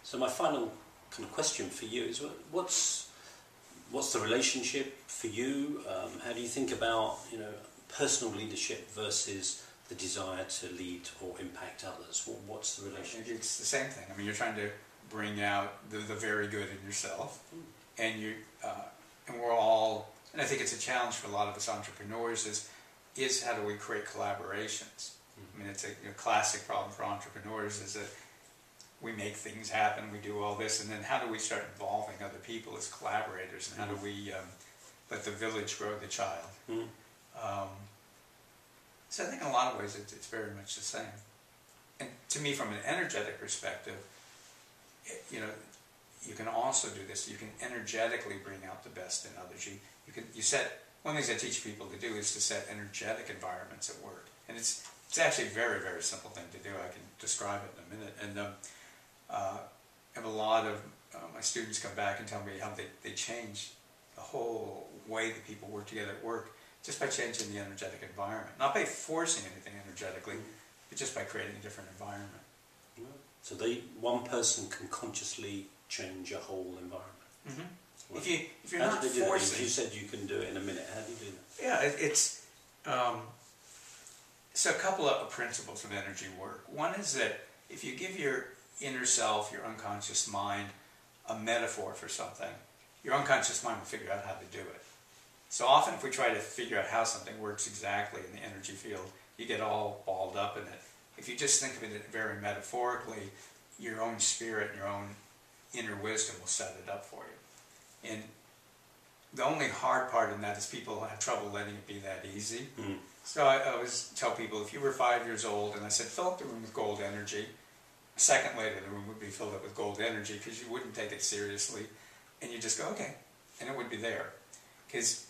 So my final kind of question for you is, what's the relationship for you? How do you think about, personal leadership versus the desire to lead or impact others? What's the relationship? It's the same thing. I mean, you're trying to bring out the very good in yourself, and we're all. And I think it's a challenge for a lot of us entrepreneurs is how do we create collaborations? I mean, it's a classic problem for entrepreneurs is that we make things happen, we do all this, and then how do we start involving other people as collaborators, and how do we let the village grow the child? So I think in a lot of ways it's very much the same. And to me, from an energetic perspective, you can also do this. You can energetically bring out the best in others. One of the things I teach people to do is to set energetic environments at work, and it's actually a very, very simple thing to do. I can describe it in a minute. And I have a lot of my students come back and tell me how they change the whole way that people work together at work just by changing the energetic environment. Not by forcing anything energetically, but just by creating a different environment. So one person can consciously change a whole environment. Well, if you're not forcing, you said you can do it in a minute. How do you do that? Yeah, it's so a couple of principles of energy work. One is that if you give your inner self, your unconscious mind, a metaphor for something, your unconscious mind will figure out how to do it. So often if we try to figure out how something works exactly in the energy field, you get all balled up in it. If you just think of it very metaphorically, your own spirit and your own inner wisdom will set it up for you. And the only hard part in that is people have trouble letting it be that easy. So I always tell people, if you were 5 years old and I said, fill up the room with gold energy, a second later the room would be filled up with gold energy because you wouldn't take it seriously. And you just go, okay, and it would be there. Because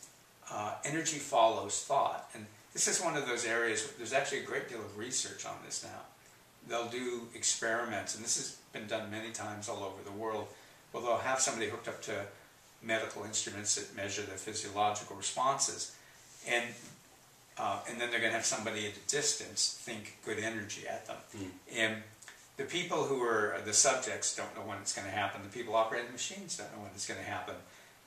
energy follows thought. And this is one of those areas where there's actually a great deal of research on this now. They'll do experiments, and this has been done many times all over the world, where they'll have somebody hooked up to medical instruments that measure their physiological responses, and then they're going to have somebody at a distance think good energy at them. And the people who are the subjects don't know when it's going to happen. The people operating the machines don't know when it's going to happen.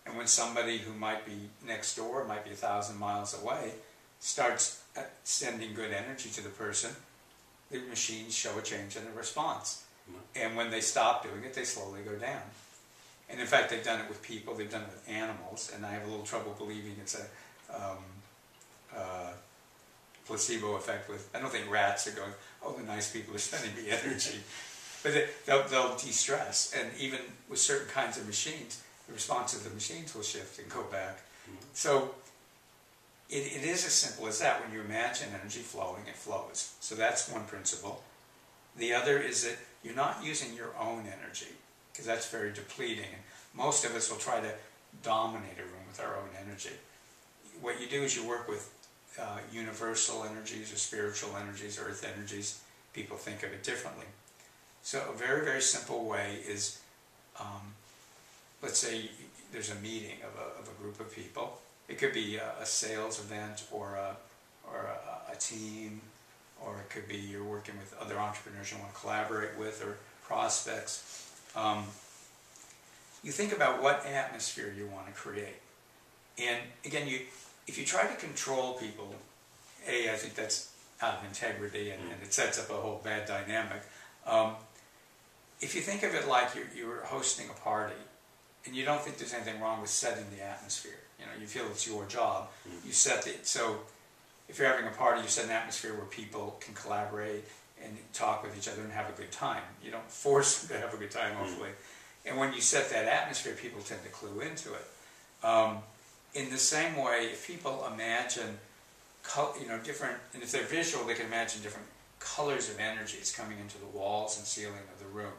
And when somebody who might be next door, might be 1,000 miles away, starts sending good energy to the person, the machines show a change in the response. And when they stop doing it, they slowly go down. And in fact, they've done it with people, they've done it with animals, and I have a little trouble believing it's a placebo effect with, I don't think rats are going, oh, the nice people are sending me energy. But they'll de-stress, and even with certain kinds of machines, the response of the machines will shift and go back. So it is as simple as that. When you imagine energy flowing, it flows. So that's one principle. The other is that you're not using your own energy, because that's very depleting. And most of us will try to dominate a room with our own energy. What you do is you work with universal energies or spiritual energies, earth energies. People think of it differently. So a very, very simple way is, let's say there's a meeting of a group of people. It could be a sales event or a team, or it could be you're working with other entrepreneurs you want to collaborate with, or prospects. You think about what atmosphere you want to create. And again, if you try to control people, I think that's out of integrity, and it sets up a whole bad dynamic. If you think of it like you're hosting a party, and you don't think there's anything wrong with setting the atmosphere, you feel it's your job, you set it. So if you're having a party, you set an atmosphere where people can collaborate and talk with each other and have a good time. You don't force them to have a good time, hopefully. And when you set that atmosphere, people tend to clue into it. In the same way, if people imagine, different, and if they're visual, they can imagine different colors of energies coming into the walls and ceiling of the room.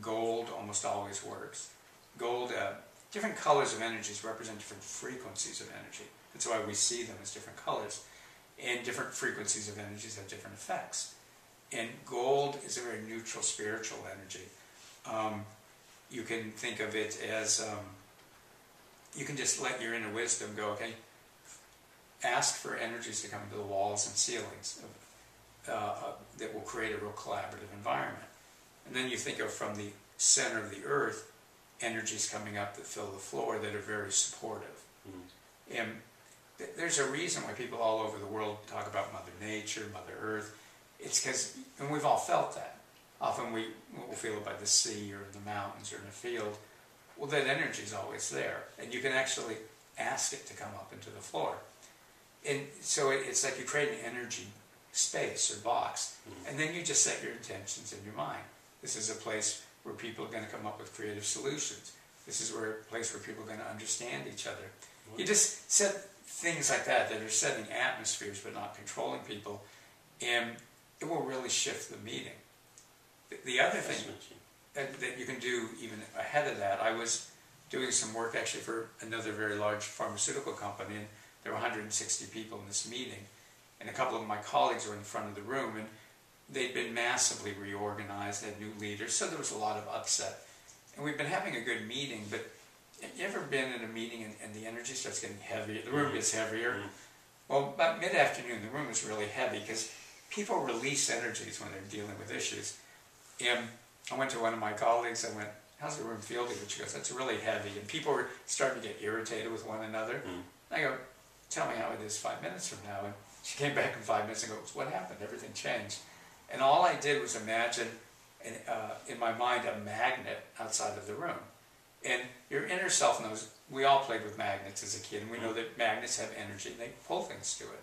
Gold almost always works. Gold, different colors of energies represent different frequencies of energy. That's why we see them as different colors. And different frequencies of energies have different effects. And gold is a very neutral spiritual energy. You can think of it as, you can just let your inner wisdom go, okay? Ask for energies to come into the walls and ceilings that will create a real collaborative environment. And then you think of from the center of the earth, energies coming up that fill the floor that are very supportive. Mm. And there's a reason why people all over the world talk about Mother Nature, Mother Earth. It's because, and we've all felt that. Often we'll feel it by the sea or in the mountains or in a field. Well, that energy is always there, and you can actually ask it to come up into the floor. And so it's like you create an energy space or box, and then you just set your intentions in your mind. This is a place where people are going to come up with creative solutions. This is a place where people are going to understand each other. You just set things like that are setting atmospheres but not controlling people, and it will really shift the meeting. The other thing that you can do even ahead of that, I was doing some work actually for another very large pharmaceutical company, and there were 160 people in this meeting, and a couple of my colleagues were in the front of the room, and they'd been massively reorganized, they had new leaders, so there was a lot of upset. And we've been having a good meeting, but you ever been in a meeting and the energy starts getting heavier, the room gets heavier? Well, about mid-afternoon, the room was really heavy because people release energies when they're dealing with issues. And I went to one of my colleagues, I went, how's the room feel to you? She goes, that's really heavy. And people were starting to get irritated with one another. And I go, tell me how it is 5 minutes from now. And she came back in 5 minutes and goes, what happened? Everything changed. And all I did was imagine, in my mind, a magnet outside of the room. And your inner self knows, we all played with magnets as a kid, and we know that magnets have energy, and they pull things to it.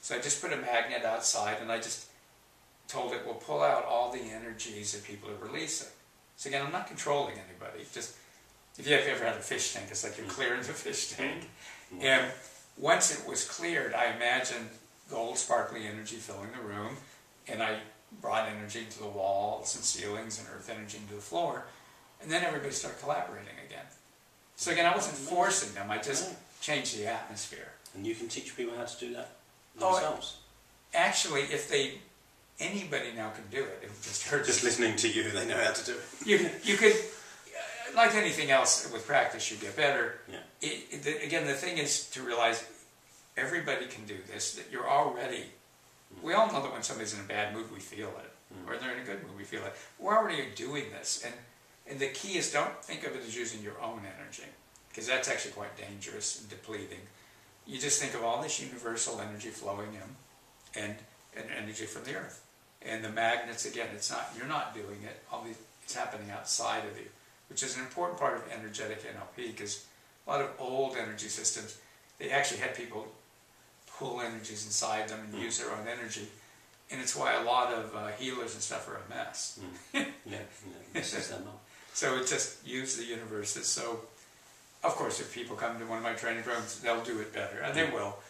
So I just put a magnet outside, and I just told it, well, pull out all the energies that people are releasing. So again, I'm not controlling anybody. Just, if you've ever had a fish tank, it's like you're clearing the fish tank. And once it was cleared, I imagined gold sparkly energy filling the room, and I brought energy into the walls and ceilings and earth energy into the floor, and then everybody started collaborating again. So again, I wasn't forcing them, I just changed the atmosphere. And you can teach people how to do that themselves? Actually, if anybody now can do it. Just listening to you, they know how to do it. You could, like anything else, with practice you get better. Yeah. Again, the thing is to realize everybody can do this, that you're already, we all know that when somebody's in a bad mood we feel it, or they're in a good mood we feel it. We're already doing this, and the key is don't think of it as using your own energy, because that's actually quite dangerous and depleting. You just think of all this universal energy flowing in, and energy from the earth. And the magnets, again, you're not doing it, it's happening outside of you, which is an important part of energetic NLP, because a lot of old energy systems, they actually had people pull energies inside them and use their own energy, and it's why a lot of healers and stuff are a mess. Messes them up. So it just use the universes. So, of course, if people come to one of my training programs, they'll do it better, and they will,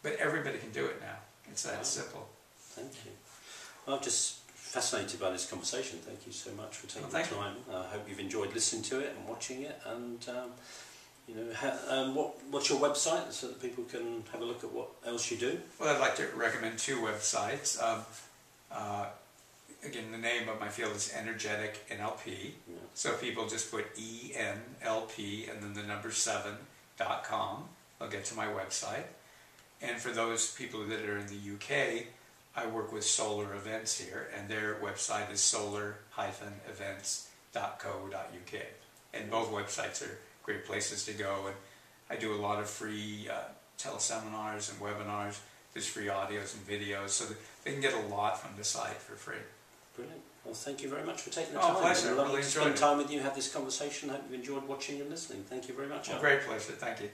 but everybody can do it now. It's that simple. Thank you. Well, I'm just fascinated by this conversation. Thank you so much for taking the time. I hope you've enjoyed listening to it and watching it. And what's your website so that people can have a look at what else you do? Well, I'd like to recommend 2 websites. Again, the name of my field is Energetic NLP. Yeah. So people just put ENLP and then the number 7.com. They'll get to my website. And for those people that are in the UK, I work with Solar Events here, and their website is solar-events.co.uk. And both websites are great places to go. And I do a lot of free teleseminars and webinars. There's free audios and videos, so that they can get a lot from the site for free. Brilliant. Well, thank you very much for taking the time. Pleasure. I'd love to spend time with you, have this conversation. I hope you've enjoyed watching and listening. Thank you very much. Great pleasure. Thank you.